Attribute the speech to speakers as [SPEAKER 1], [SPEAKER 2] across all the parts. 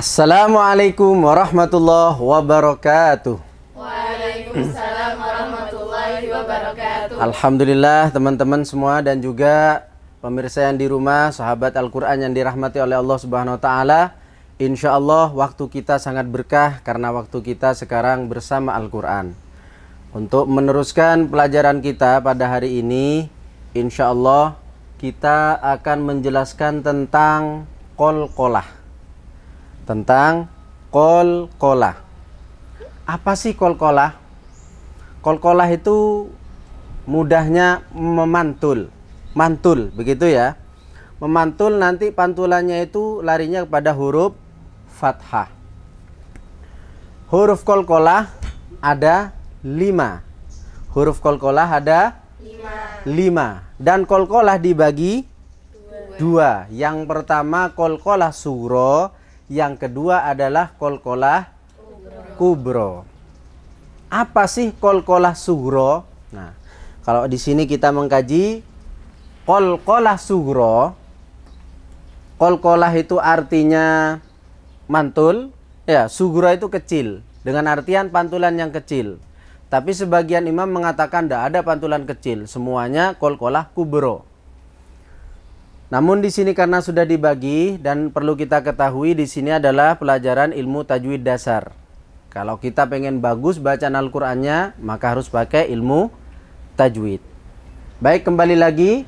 [SPEAKER 1] Assalamualaikum warahmatullahi wabarakatuh.
[SPEAKER 2] Waalaikumsalam warahmatullahi wabarakatuh.
[SPEAKER 1] Alhamdulillah teman-teman semua dan juga pemirsa yang di rumah, sahabat Al-Quran yang dirahmati oleh Allah Subhanahu Wa Taala. Insya Allah waktu kita sangat berkah karena waktu kita sekarang bersama Al-Quran. Untuk meneruskan pelajaran kita pada hari ini, insya Allah kita akan menjelaskan tentang qalqalah. Tentang qalqalah. Apa sih qalqalah? Qalqalah itu mudahnya memantul. Mantul, begitu ya. Memantul nanti pantulannya itu larinya kepada huruf fathah. Huruf qalqalah ada 5. Huruf qalqalah ada 5. Dan qalqalah dibagi 2. Yang pertama qalqalah sughra, yang kedua adalah qalqalah kubro. Apa sih qalqalah sughra? Nah, kalau di sini kita mengkaji qalqalah sughra, qalqalah itu artinya mantul, ya, sughra itu kecil, dengan artian pantulan yang kecil. Tapi sebagian imam mengatakan tidak ada pantulan kecil, semuanya qalqalah kubro. Namun di sini karena sudah dibagi dan perlu kita ketahui di sini adalah pelajaran ilmu tajwid dasar. Kalau kita pengen bagus bacaan Al-Qur'annya, maka harus pakai ilmu tajwid. Baik, kembali lagi.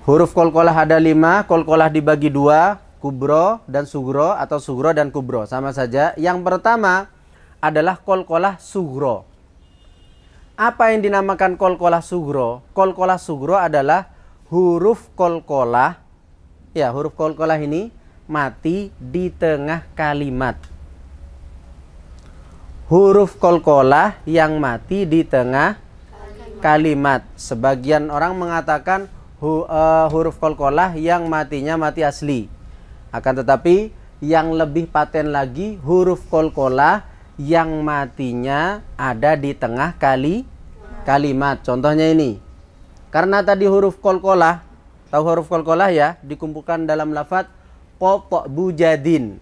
[SPEAKER 1] Huruf qalqalah ada 5, qalqalah dibagi 2, kubro dan sughra atau sughra dan kubro, sama saja. Yang pertama adalah qalqalah sughra. Apa yang dinamakan qalqalah sughra? Qalqalah sughra adalah huruf qalqalah, ya, huruf qalqalah ini mati di tengah kalimat. Huruf qalqalah yang mati di tengah kalimat. Sebagian orang mengatakan huruf qalqalah yang matinya mati asli. Akan tetapi yang lebih paten lagi huruf qalqalah yang matinya ada di tengah kalimat. Contohnya ini. Karena tadi huruf qalqalah, tahu huruf qalqalah ya, dikumpulkan dalam lafaz qatbujadin.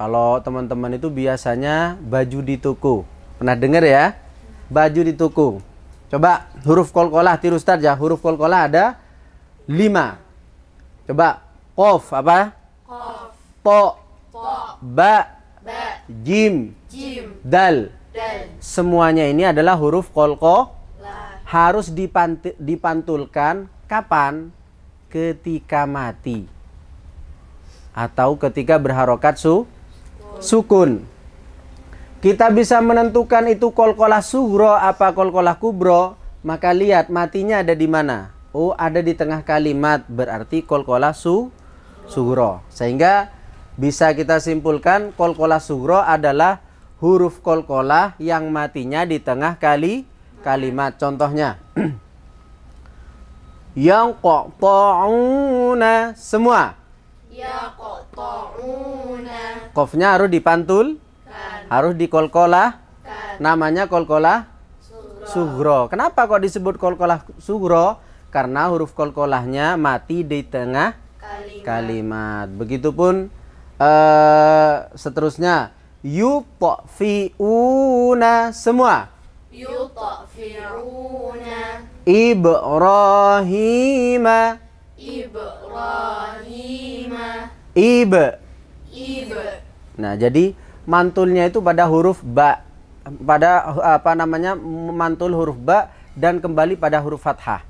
[SPEAKER 1] Kalau teman-teman itu biasanya baju di toko. Pernah dengar ya? Baju di toko. Coba huruf qalqalah, tiru Ustaz ya. Huruf qalqalah ada 5. Coba qaf apa?
[SPEAKER 2] Qaf,
[SPEAKER 1] To,
[SPEAKER 2] ba,
[SPEAKER 1] jim,
[SPEAKER 2] jim,
[SPEAKER 1] dal.
[SPEAKER 2] dal,
[SPEAKER 1] Semuanya ini adalah huruf qalqalah.
[SPEAKER 2] la,
[SPEAKER 1] Harus dipantulkan kapan? Ketika mati atau ketika berharokat sukun. Kita bisa menentukan itu qalqalah sughra apa qalqalah kubro. Maka lihat matinya ada di mana. Oh, ada di tengah kalimat, berarti qalqalah sughra. Sehingga bisa kita simpulkan qalqalah sughra adalah huruf qalqalah yang matinya di tengah kalimat. Contohnya yang qata'una, semua
[SPEAKER 2] yaqta'una,
[SPEAKER 1] qafnya harus dipantul, harus diqalqalah, namanya qalqalah sughra. Kenapa kok disebut qalqalah sughra? Karena huruf qalqalahnya mati di tengah kalimat. Begitupun seterusnya yutfi'una, semua
[SPEAKER 2] yutfi'una,
[SPEAKER 1] Ibrahima,
[SPEAKER 2] Ibrahima,
[SPEAKER 1] ib.
[SPEAKER 2] ib,
[SPEAKER 1] Nah, jadi mantulnya itu pada huruf ba, pada mantul huruf ba dan kembali pada huruf fathah.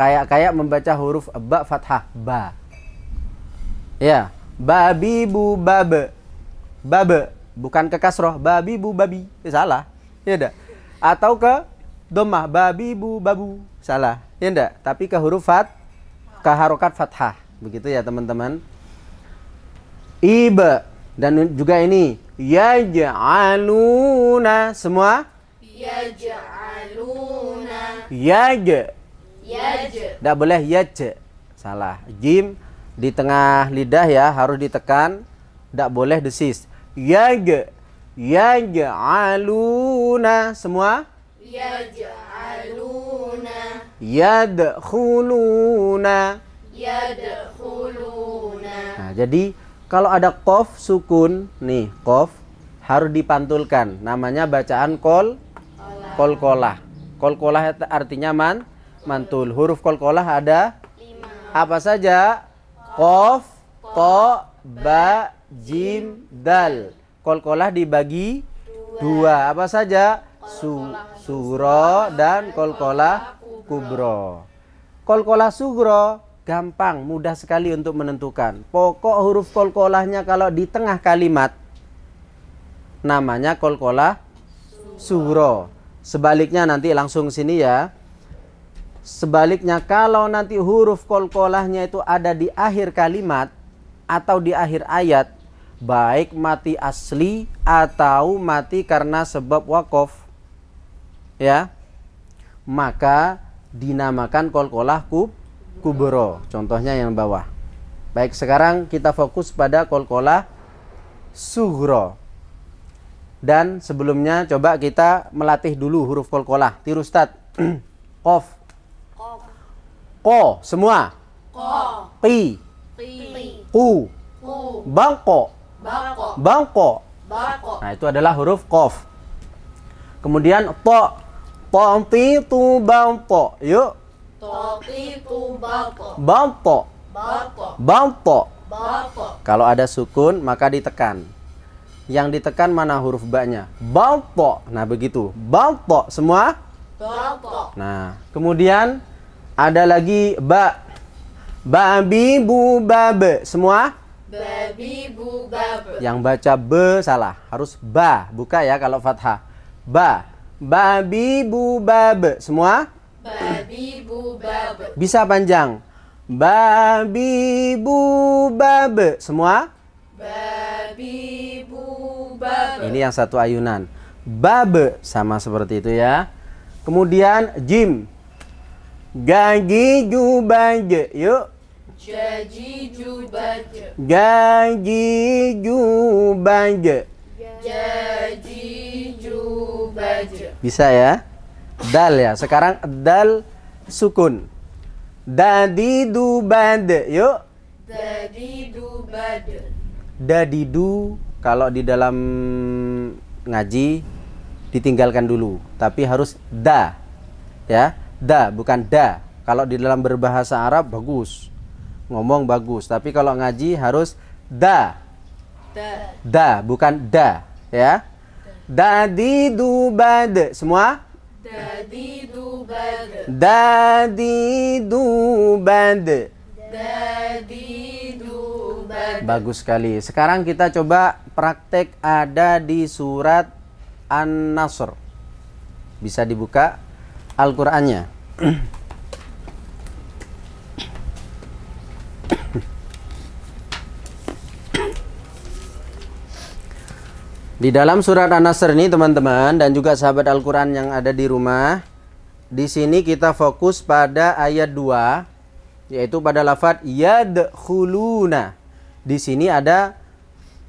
[SPEAKER 1] Kayak membaca huruf ba fathah, ba. Ya, babi bu babe. Babe, bukan ke kasroh, babi bu babi. Salah. Ya enggak? Atau ke dhammah, babi bu babu. Salah. Ya enggak? Tapi ke huruf ke harokat fathah. Begitu ya, teman-teman. Iba, dan juga ini yaj'aluna, semua
[SPEAKER 2] yaj'aluna,
[SPEAKER 1] yaj. Tidak boleh yaj. Salah. Jim di tengah lidah ya, harus ditekan. Tidak boleh desis. Yaj'aluna, semua
[SPEAKER 2] yaj'aluna,
[SPEAKER 1] yadkhuluna.
[SPEAKER 2] yadkhuluna.
[SPEAKER 1] Nah, jadi Kalau ada qaf sukun, nih qaf harus dipantulkan. Namanya bacaan qalqalah. Qalqalah artinya mantul. Huruf qalqalah ada
[SPEAKER 2] 5.
[SPEAKER 1] apa saja? Qaf, ta, ba, jim, dal. Qalqalah dibagi 2. Apa saja? Sugro dan qalqalah kubro. Qalqalah sugro gampang, mudah sekali untuk menentukan. Pokok huruf qalqalahnya kalau di tengah kalimat namanya qalqalah sugro. Sebaliknya nanti langsung sini ya. Sebaliknya kalau nanti huruf qalqalahnya itu ada di akhir kalimat atau di akhir ayat, baik mati asli atau mati karena sebab waqaf, ya, maka dinamakan qalqalah kubro. Contohnya yang bawah. Baik, sekarang kita fokus pada qalqalah sugro. Dan sebelumnya coba kita melatih dulu huruf qalqalah. Tiru Ustaz. Qaf,
[SPEAKER 2] Qaf,
[SPEAKER 1] ko semua,
[SPEAKER 2] Qa,
[SPEAKER 1] qi,
[SPEAKER 2] Qi,
[SPEAKER 1] ku,
[SPEAKER 2] Qu,
[SPEAKER 1] bangko,
[SPEAKER 2] Baqo,
[SPEAKER 1] bangko.
[SPEAKER 2] Baqo,
[SPEAKER 1] Nah, itu adalah huruf qaf. Kemudian ta, ti, tu, bangto. Yuk,
[SPEAKER 2] Taqi, Tu, Baqo,
[SPEAKER 1] bangto,
[SPEAKER 2] Baqo,
[SPEAKER 1] bangto.
[SPEAKER 2] Baqo,
[SPEAKER 1] Kalau ada sukun maka ditekan. Yang ditekan mana huruf ba-nya? Bangto. Nah, begitu. Bangto semua.
[SPEAKER 2] Baqo,
[SPEAKER 1] Nah, kemudian ada lagi ba. Babi, bu, babe. Semua.
[SPEAKER 2] Babi, Bu, Bab,
[SPEAKER 1] Yang baca be salah. Harus ba. Buka ya kalau fathah. Ba. Babi, bu, babe. Semua.
[SPEAKER 2] Babi, Bu, Bab,
[SPEAKER 1] Bisa panjang. Babi, bu, babe. Semua.
[SPEAKER 2] Babi, Bu, Bab,
[SPEAKER 1] Ini yang satu ayunan. Babe sama seperti itu ya. Kemudian jim. Gagi, ju, baje. Yuk.
[SPEAKER 2] Jaji, Ju, Baj,
[SPEAKER 1] Gagi, ju, baje.
[SPEAKER 2] Jaji, Ju, Baj,
[SPEAKER 1] Bisa ya. Dal ya. Sekarang dal sukun. Dadi, du, bade. Yuk.
[SPEAKER 2] Dadi, Du, Bad,
[SPEAKER 1] Dadidu kalau di dalam ngaji ditinggalkan dulu, tapi harus da, ya, da bukan da. Kalau di dalam berbahasa Arab bagus, ngomong bagus, tapi kalau ngaji harus da,
[SPEAKER 2] Da,
[SPEAKER 1] bukan da, ya. Dadidu bad, semua.
[SPEAKER 2] Dadi, Du, Bad,
[SPEAKER 1] Dadidu bad.
[SPEAKER 2] Dadi, Du, Bad,
[SPEAKER 1] Bagus sekali. Sekarang kita coba praktek ada di surat An-Nasr. Bisa dibuka Al-Qur'annya. Di dalam surat An-Nasr ini teman-teman dan juga sahabat Al-Qur'an yang ada di rumah, di sini kita fokus pada ayat 2, yaitu pada lafadz yadkhuluna. Di sini ada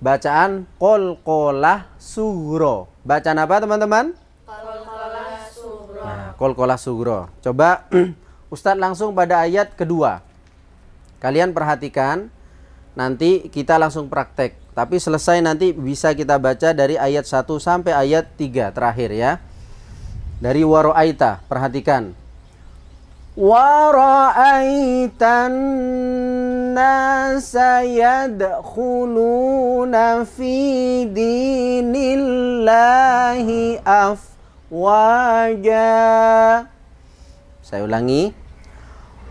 [SPEAKER 1] bacaan qalqalah sugro. Bacaan apa teman-teman?
[SPEAKER 2] Qalqalah Sugro,
[SPEAKER 1] Nah, qalqalah sugro. Coba Ustadz langsung pada ayat kedua. Kalian perhatikan, nanti kita langsung praktek. Tapi selesai nanti bisa kita baca dari ayat 1 sampai ayat 3 terakhir ya. Dari wara'aita, perhatikan. Wara'aitan nasa yadkhuluna fi dinillahi afwaja. Saya ulangi.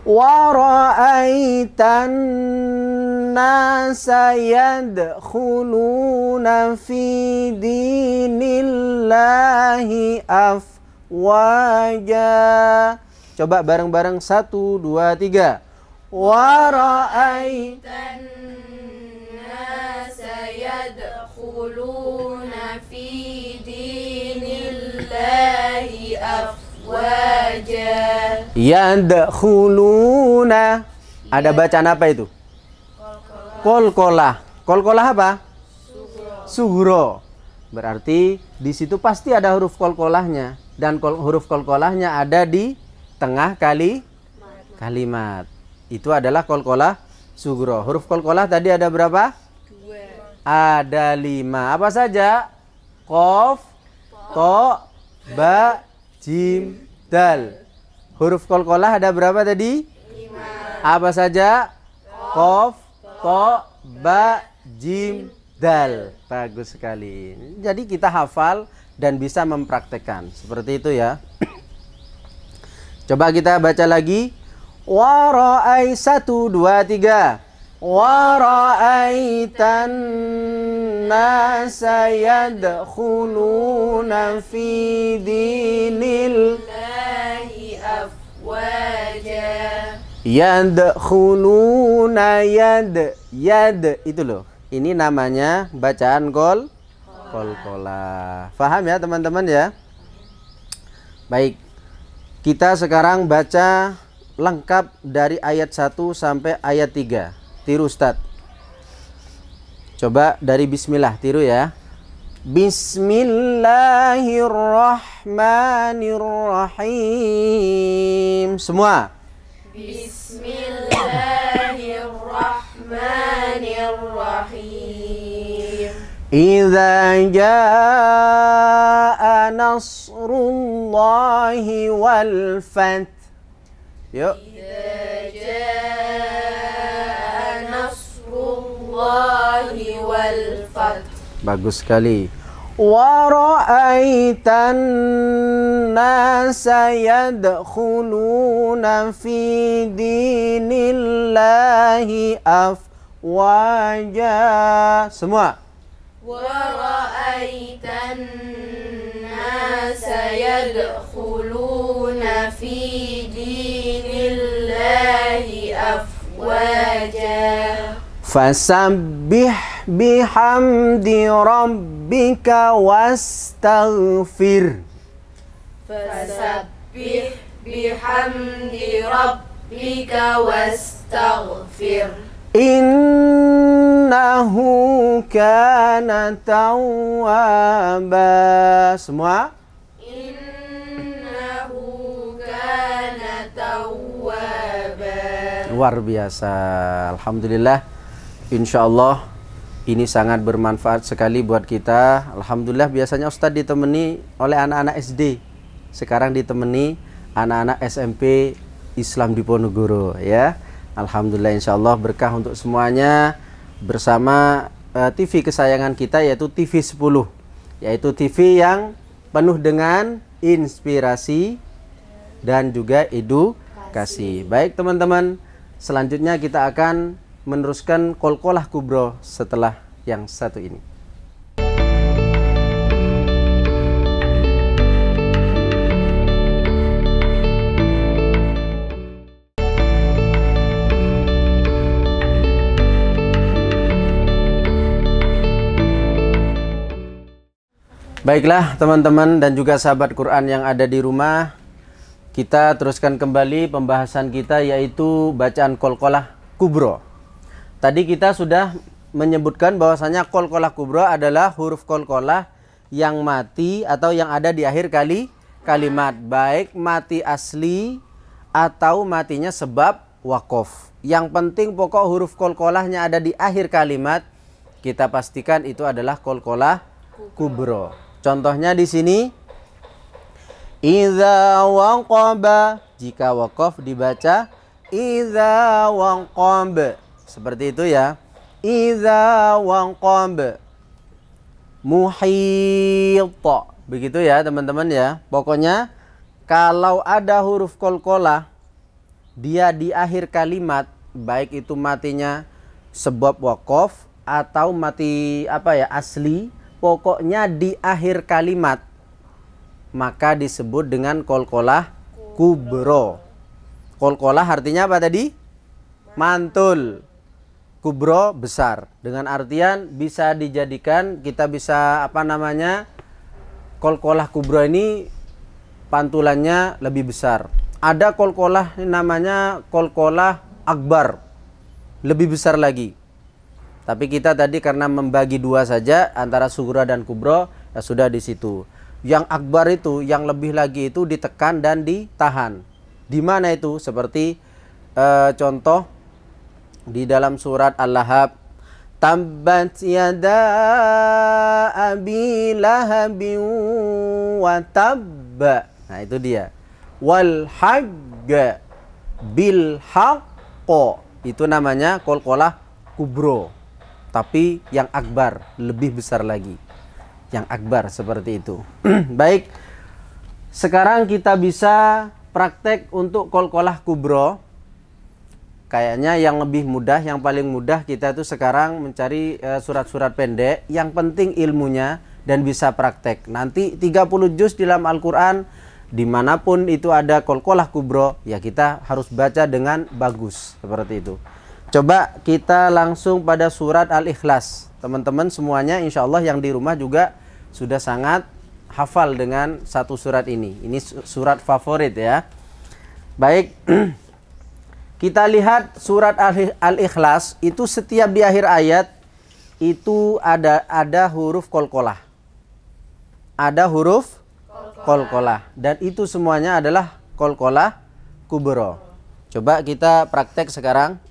[SPEAKER 1] Wara'aitan nasa yadkhuluna fi dinillahi afwaja. Coba bareng-bareng 1, 2, 3. Wara'aitan
[SPEAKER 2] Nasa yadkhuluna fi dinillahi afwaja.
[SPEAKER 1] yadkhuluna. Ada bacaan apa itu? Qalqalah. Qalqalah apa? Sugro. Berarti di situ pasti ada huruf qalqalahnya dan huruf qalqalahnya ada di tengah kalimat. Itu adalah qalqalah sugro. Huruf qalqalah tadi ada berapa? ada 5. Apa saja? Qaf, to, ba, jim, dal. Huruf qalqalah ada berapa tadi? 5. Apa saja? Qaf, to, ba, jim, dal. Bagus sekali. Jadi kita hafal dan bisa mempraktekkan. Seperti itu ya. Coba kita baca lagi. Wa ra'ai 1 2 3. Wa ra'aitan nasa yadkhuluna fi dinil
[SPEAKER 2] Allahi afwaja.
[SPEAKER 1] yadkhuluna yad itu loh. Ini namanya bacaan qalqalah. Faham ya teman-teman ya? Baik. Kita sekarang baca lengkap dari ayat 1 sampai ayat 3. Tiru Ustaz. Coba dari bismillah, tiru ya. Bismillahirrahmanirrahim. Semua.
[SPEAKER 2] Bismillahirrahmanirrahim.
[SPEAKER 1] Idza jaa nasrullahi wal fath. Yuk.
[SPEAKER 2] Idza jaa nasrullahi wal fath.
[SPEAKER 1] Bagus sekali. Wa ra'aitan nasa yadkhuluna fi dinillahi afwaja. Semua.
[SPEAKER 2] Wa ra'aitan nasa yadkhuluna fi dinillahi afwaja.
[SPEAKER 1] Fasabbih bihamdi rabbika wastaghfir.
[SPEAKER 2] Fasabbih bihamdi rabbika wastaghfir.
[SPEAKER 1] Innahu kana tawwaba. Semua.
[SPEAKER 2] Innahu kana tawwaba.
[SPEAKER 1] Luar biasa. Alhamdulillah. Insyaallah ini sangat bermanfaat sekali buat kita. Alhamdulillah biasanya Ustadz ditemani oleh anak-anak SD. Sekarang ditemani anak-anak SMP Islam Diponegoro ya. Alhamdulillah insyaallah berkah untuk semuanya bersama TV kesayangan kita yaitu TV 10. Yaitu TV yang penuh dengan inspirasi dan juga edukasi. Baik teman-teman, selanjutnya kita akan meneruskan qalqalah kubro setelah yang satu ini. Baiklah teman-teman dan juga sahabat Quran yang ada di rumah, kita teruskan kembali pembahasan kita yaitu bacaan qalqalah kubro. Tadi kita sudah menyebutkan bahwasanya qalqalah kubro adalah huruf qalqalah yang mati atau yang ada di akhir kalimat, baik mati asli atau matinya sebab waqaf. Yang penting pokok huruf qalqalahnya ada di akhir kalimat, kita pastikan itu adalah qalqalah kubro. Contohnya di sini idza waqaba, jika waqaf dibaca idza waqab. Seperti itu ya. Idza waqab. Muhit. Begitu ya teman-teman ya. Pokoknya kalau ada huruf qalqalah dia di akhir kalimat, baik itu matinya sebab waqaf atau mati asli, pokoknya di akhir kalimat maka disebut dengan qalqalah kubro. Qalqalah artinya apa tadi? Mantul. Kubro besar. Dengan artian bisa dijadikan, kita bisa qalqalah kubro ini pantulannya lebih besar. Ada qalqalah namanya qalqalah akbar, lebih besar lagi. Tapi kita tadi karena membagi dua saja antara sughra dan kubro, ya sudah di situ. Yang akbar itu, yang lebih lagi itu ditekan dan ditahan. Di mana itu? Seperti contoh di dalam surat Al-Lahab, Tabbat yada abi lahabin wa tabba. Nah, itu dia. Wal haqqa bil haqqo. Itu namanya qalqalah kubro. Tapi yang akbar, lebih besar lagi. Yang akbar seperti itu. Baik. Sekarang kita bisa praktek untuk qalqalah kubro. Kayaknya yang lebih mudah, yang paling mudah kita tuh sekarang mencari surat-surat pendek. Yang penting ilmunya dan bisa praktek. Nanti 30 juz dalam Al-Quran, dimanapun itu ada qalqalah kubro, ya kita harus baca dengan bagus. Seperti itu. Coba kita langsung pada surat Al-Ikhlas. Teman-teman semuanya insya Allah yang di rumah juga sudah sangat hafal dengan satu surat ini. Ini surat favorit ya. Baik. Kita lihat surat Al-Ikhlas itu setiap di akhir ayat itu ada huruf qalqalah. Ada huruf qalqalah dan itu semuanya adalah qalqalah kubro. Coba kita praktek sekarang.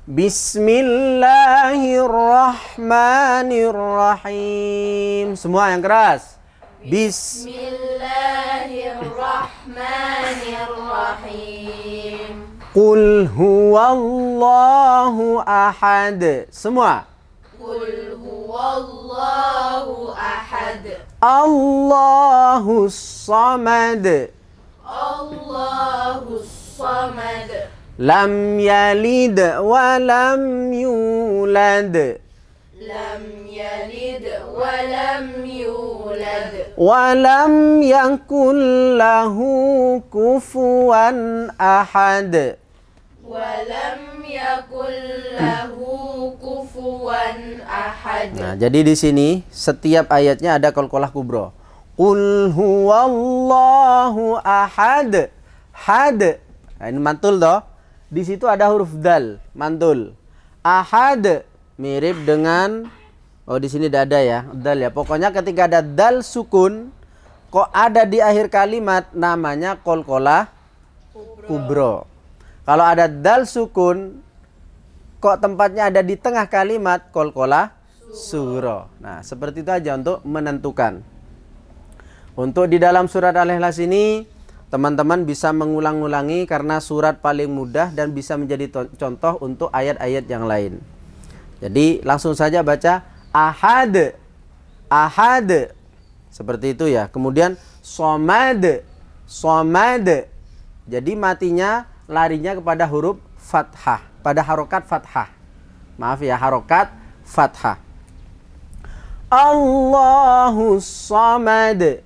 [SPEAKER 1] Bismillahirrahmanirrahim. Semua yang keras.
[SPEAKER 2] Bismillahirrahmanirrahim.
[SPEAKER 1] Qul huwallahu ahad. Semua.
[SPEAKER 2] Qul huwallahu ahad.
[SPEAKER 1] Allahus samad.
[SPEAKER 2] Allahus samad.
[SPEAKER 1] Lam yalid wa lam yulad.
[SPEAKER 2] Lam yalid wa lam yulad.
[SPEAKER 1] Wa lam yakul lahu kufuwan ahad.
[SPEAKER 2] Wa lam yakul lahu kufuwan ahad.
[SPEAKER 1] Nah, jadi di sini setiap ayatnya ada qalqalah kubro. Qul huwallahu ahad. Had. Nah, ini mantul toh. Di situ ada huruf dal, mantul. Ahad mirip dengan di sini tidak ada ya, dal ya. Pokoknya ketika ada dal sukun kok ada di akhir kalimat namanya qalqalah kubro. Kalau ada dal sukun kok tempatnya ada di tengah kalimat qalqalah sugro. Nah, seperti itu aja untuk menentukan. Untuk di dalam surat Al-Ikhlas ini teman-teman bisa mengulang-ulangi karena surat paling mudah dan bisa menjadi contoh untuk ayat-ayat yang lain. Jadi langsung saja baca ahad. Ahad. Seperti itu ya. Kemudian somad. Somad. Jadi matinya larinya kepada huruf fathah. Pada harokat fathah. Maaf ya, harokat fathah. Allahus samad.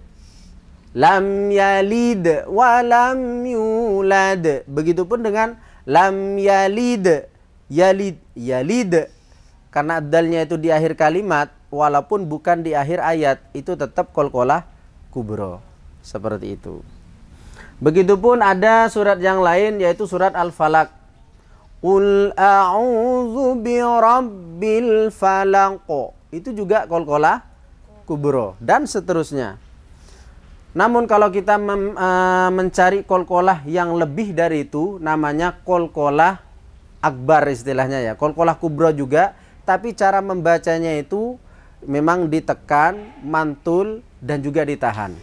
[SPEAKER 1] Lam yalid wa lam yulad. Begitupun dengan lam yalid. Yalid. Yalid. Karena dalnya itu di akhir kalimat, walaupun bukan di akhir ayat, itu tetap qalqalah kubro. Seperti itu. Begitupun ada surat yang lain yaitu surat Al-Falaq. Qul a'udzu birabbil falaq. Itu juga qalqalah kubro dan seterusnya. Namun kalau kita mencari qalqalah yang lebih dari itu, namanya qalqalah akbar istilahnya ya. Qalqalah kubro juga, tapi cara membacanya itu memang ditekan, mantul, dan juga ditahan.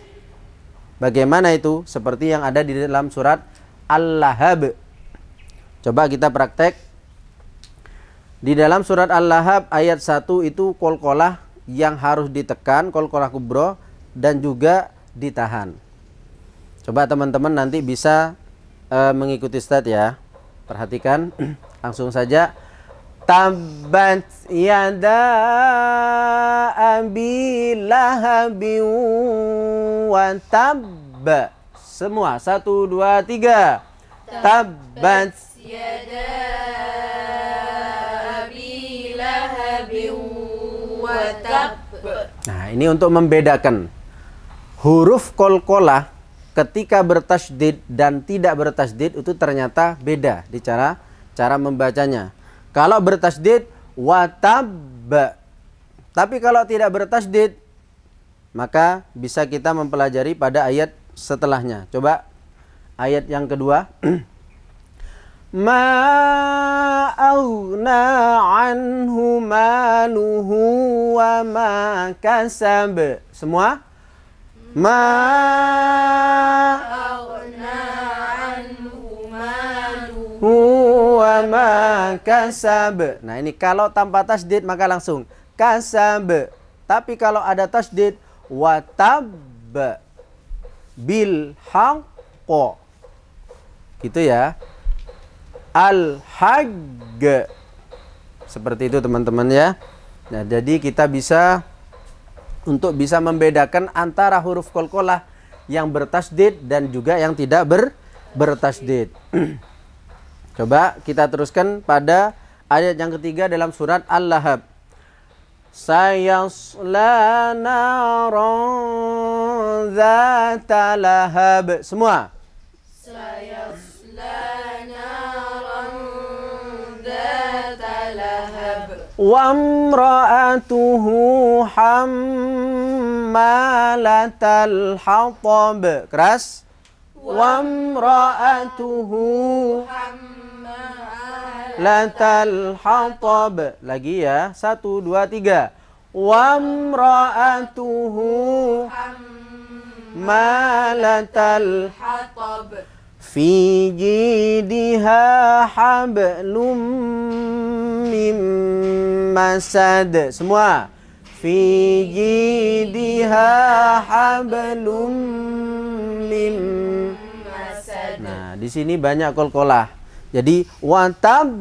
[SPEAKER 1] Bagaimana itu? Seperti yang ada di dalam surat Al-Lahab. Coba kita praktek. Di dalam surat Al-Lahab ayat 1 itu qalqalah yang harus ditekan, qalqalah kubro, dan juga ditahan. Coba teman-teman nanti bisa mengikuti Ustaz ya. Perhatikan langsung saja. Tabbat yada abi lahabin wa tabba. Semua 1, 2, 3. Tabbat
[SPEAKER 2] yada abi lahabin wa tabba.
[SPEAKER 1] Nah, ini untuk membedakan huruf qalqalah ketika bertasydid dan tidak bertasydid itu ternyata beda di cara membacanya. Kalau bertasydid watabba. Tapi kalau tidak bertasydid maka bisa kita mempelajari pada ayat setelahnya. Coba ayat yang kedua. ma aghna anhu maluhu wa ma kasab. Semua ma
[SPEAKER 2] aghna anhu maluhu
[SPEAKER 1] huwa ma kasab. Nah ini kalau tanpa tasdid maka langsung kasab. Tapi kalau ada tasdid watab bil haqqo, gitu ya, al haqq, seperti itu teman-teman ya. Nah jadi kita bisa untuk bisa membedakan antara huruf qalqalah yang bertasdid dan juga yang tidak bertasdid. Coba kita teruskan pada ayat yang ketiga dalam surat Al-Lahab. Sayasla naran dzata lahab. Semua.
[SPEAKER 2] sayasla naran dzata lahab
[SPEAKER 1] Wa imra'atuhu hammalatal hatab. Keras. Wa imra'atuhu latal hatab. Lagi ya. 1, 2, 3. Wa imra'atuhu malatal
[SPEAKER 2] hatab
[SPEAKER 1] fi jidiha hablum mim masad. Semua. Fi jidiha hablum mim masad. Nah, di sini banyak qalqalah. Jadi watab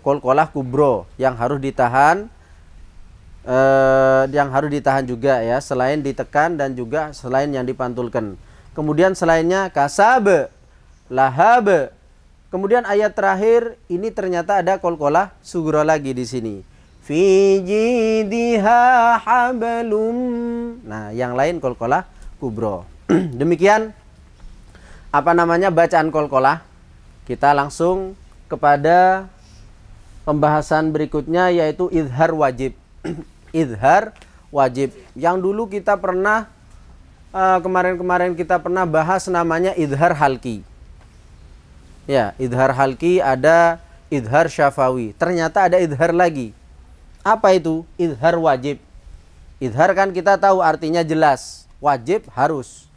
[SPEAKER 1] qalqalah kubro yang harus ditahan, juga ya, selain ditekan dan juga selain yang dipantulkan. Kemudian selainnya kasab, lahab. Kemudian ayat terakhir ini ternyata ada qalqalah sugro lagi di sini. Fi jidiha hablum. Nah, yang lain qalqalah kubro. Demikian bacaan qalqalah. Kita langsung kepada pembahasan berikutnya, yaitu izhar wajib. Izhar wajib. Yang dulu kita pernah kemarin kita pernah bahas namanya izhar halki. Ya, izhar halki, ada izhar syafawi. Ternyata ada izhar lagi. Apa itu? Izhar wajib. Izhar kan kita tahu artinya jelas. Wajib harus.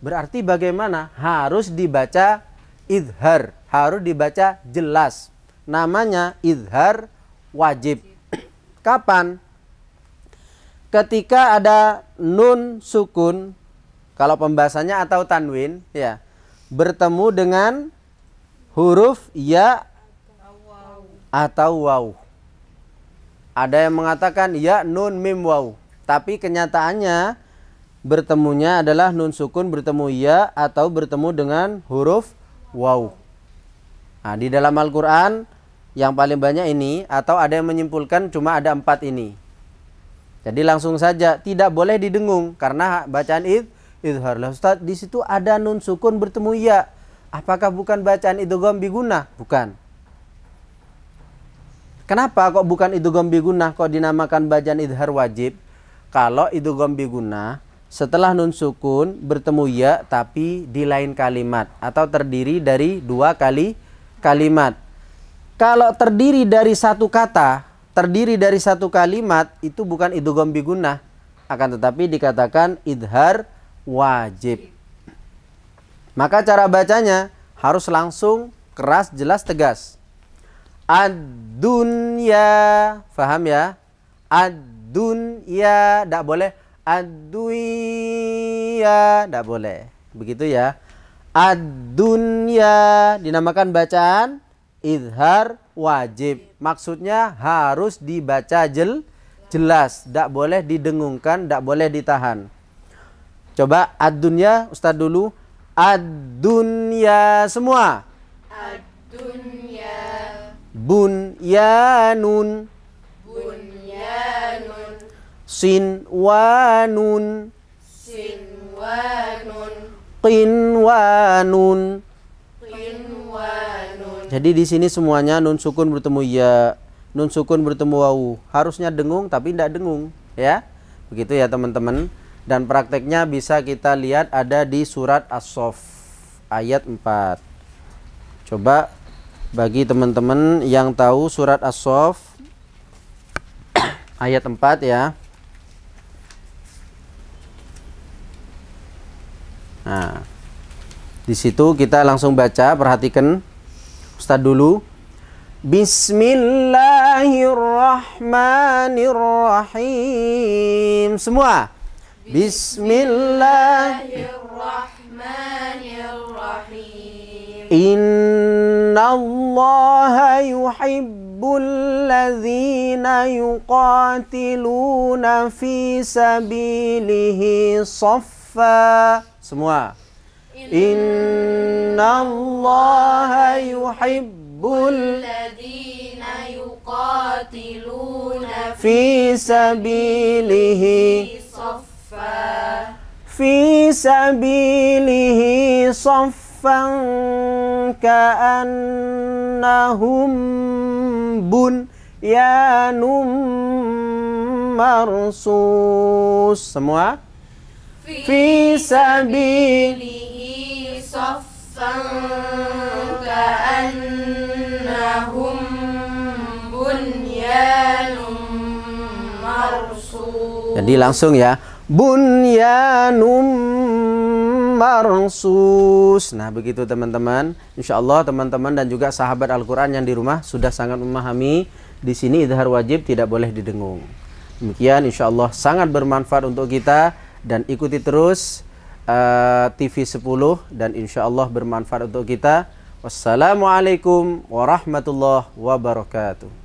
[SPEAKER 1] Berarti bagaimana? Harus dibaca izhar, harus dibaca jelas. Namanya izhar wajib. Kapan? Ketika ada nun sukun, kalau pembahasannya atau tanwin ya, bertemu dengan huruf ya atau waw. Ada yang mengatakan ya nun mim waw, tapi kenyataannya bertemunya adalah nun sukun bertemu ya atau bertemu dengan huruf waw. Nah, di dalam Al-Quran yang paling banyak ini, atau ada yang menyimpulkan cuma ada 4 ini. Jadi langsung saja tidak boleh didengung karena bacaan izhar. Lah Ustaz, di situ ada nun sukun bertemu ya. Apakah bukan bacaan idgham bigunnah? Bukan. Kenapa kok bukan idgham bigunnah, kok dinamakan bacaan izhar wajib? Kalau idgham bigunnah setelah nun sukun bertemu ya tapi di lain kalimat atau terdiri dari 2 kali kalimat. Kalau terdiri dari 1 kata, terdiri dari 1 kalimat, itu bukan idgham bigunnah, akan tetapi dikatakan izhar wajib. Maka cara bacanya harus langsung keras, jelas, tegas. Ad-dunya, paham ya? Ad-dunya, tidak boleh ad-dunya, tidak boleh. Begitu ya. Ad-dunya dinamakan bacaan izhar wajib. Maksudnya harus dibaca jelas, tidak boleh didengungkan, tidak boleh ditahan. Coba ad-dunya, Ustaz dulu. Ad-dunya semua.
[SPEAKER 2] ad-dunya
[SPEAKER 1] Bunyanun.
[SPEAKER 2] bunyanun
[SPEAKER 1] Sinwanun.
[SPEAKER 2] sinwanun
[SPEAKER 1] Qinwanun.
[SPEAKER 2] qinwanun.
[SPEAKER 1] Jadi di sini semuanya nun sukun bertemu ya, nun sukun bertemu wawu. Harusnya dengung tapi tidak dengung, ya. Begitu ya teman-teman. Dan prakteknya bisa kita lihat ada di surat As-Saff ayat 4. Coba bagi teman-teman yang tahu surat As-Saff ayat 4 ya. Nah, di situ kita langsung baca, perhatikan Ustadz dulu. Bismillahirrahmanirrahim. Semua.
[SPEAKER 2] Bismillahirrahmanirrahim.
[SPEAKER 1] Innallaha yuhibbul ladzina yuqatiluna fi sabilihi saffa. Semua. Innallaha yuhibbul
[SPEAKER 2] ladzina yuqatiluna
[SPEAKER 1] fi sabilihi
[SPEAKER 2] saffa.
[SPEAKER 1] fi sabilihi saffan ka'annahum bunyanun marsus. Semua. Fi
[SPEAKER 2] sabilihi saffan ka'annahum bunyanun marsus.
[SPEAKER 1] Jadi langsung ya, bunyanum marsus. Nah begitu teman-teman. Insya Allah teman-teman dan juga sahabat Al-Quran yang di rumah sudah sangat memahami. Di sini idhar wajib tidak boleh didengung. Demikian insya Allah sangat bermanfaat untuk kita. Dan ikuti terus TV 10 dan insya Allah bermanfaat untuk kita. Wassalamualaikum warahmatullahi wabarakatuh.